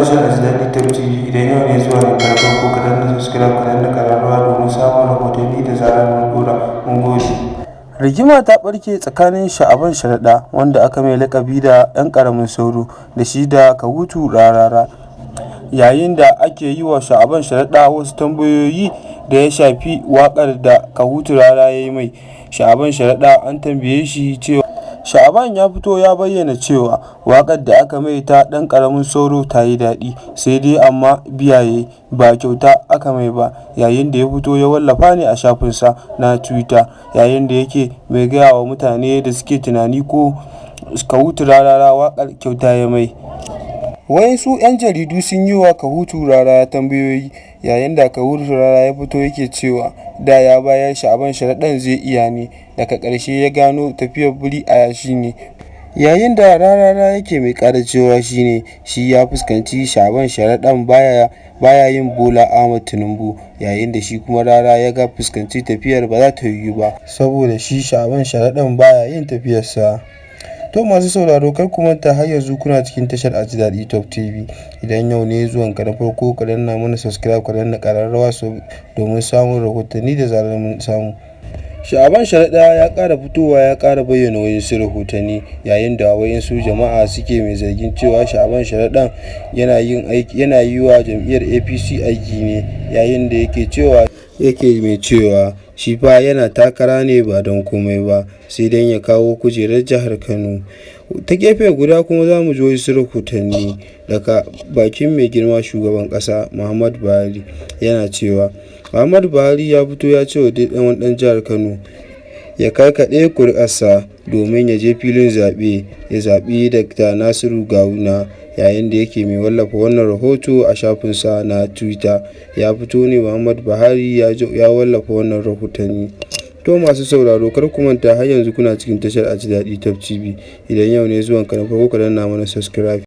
tashar Aji TV. Idan yau ne zuwa ne farko ko ka danna subscribe ka danna ƙararrawa domin samun rahotanni da zarar mun ɗora. Mun gode. Rigima ta ɓarke tsakanin sha'aban sharada wanda aka mai lakabi da ɗan ƙaramin sauro da shi da kahutu rarara, yayin da ake yi wa sha'aban sharada wasu tambayoyi da ya shafi waƙar da kahutu rarara ya yi mai. Sha'aban sharada an tambaye shi cewa Sha'aban ya fito ya bayyana cewa waƙar da aka mai ta ɗan ƙaramin sauro ta yi daɗi, sai dai amma biyaye ba kyauta aka mai ba, yayin da ya fito ya wallafa ne a shafinsa na Twitter, yayin da yake mai gaya wa mutane da suke tunani ko kahutu rarara waƙar kyauta ya mai. Wayansu 'yan jaridu sun yi wa kahutu rarara tambayoyi, yayin da kahutu rarara ya fito yake cewa da ya bayar sha'aban sharaɗan zai iya ne, daga ƙarshe ya gano tafiyar biri a yashi ne. Yayin da rarara yake mai ƙara cewa shi ya fuskanci sha'aban sharaɗan baya yin Bola Ahmad Tinubu, yayin da shi kuma rara ya ga fuskanci tafiyar ba za ta yiwu ba saboda shi sha'aban sharaɗan baya yin tafiyarsa. To masu sauraro, kar ku manta har yanzu kuna cikin tashar Aji TV. Idan yau ne zuwan ka na farko, ka danna mana subscribe ka danna ƙararrawa domin samun rahotanni da zarar mun samu. Sha'aban sharada ya ƙara fitowa ya ƙara bayyana wayansu rahotanni, yayin da wayansu jama'a suke mai zargin cewa sha'aban sharadan yana yi wa jam'iyyar APC aiki ne, yayin da yake mai cewa shi fa yana takara ne ba don komai ba sai don ya kawo kujerar jihar Kano. Ta gefe guda kuma za mu ji wasu rahotanni daga bakin mai girma shugaban ƙasa Muhammadu Buhari, yana cewa Muhammadu Buhari ya fito ya ce wa ɗan jihar Kano ya karkaɗe ƙuri'arsa domin ya je filin zaɓe ya zaɓi Dr. Nasiru Gawuna, yayin da yake mai wallafa wannan rahoto a shafinsa na Twitter. Ya fito ne Muhammadu Buhari ya wallafa wannan rahotanni. To masu sauraro, kar ku manta har yanzu kuna cikin tashar Aji TV. Idan yau ne zuwan ka na farko, ka danna mana subscribe.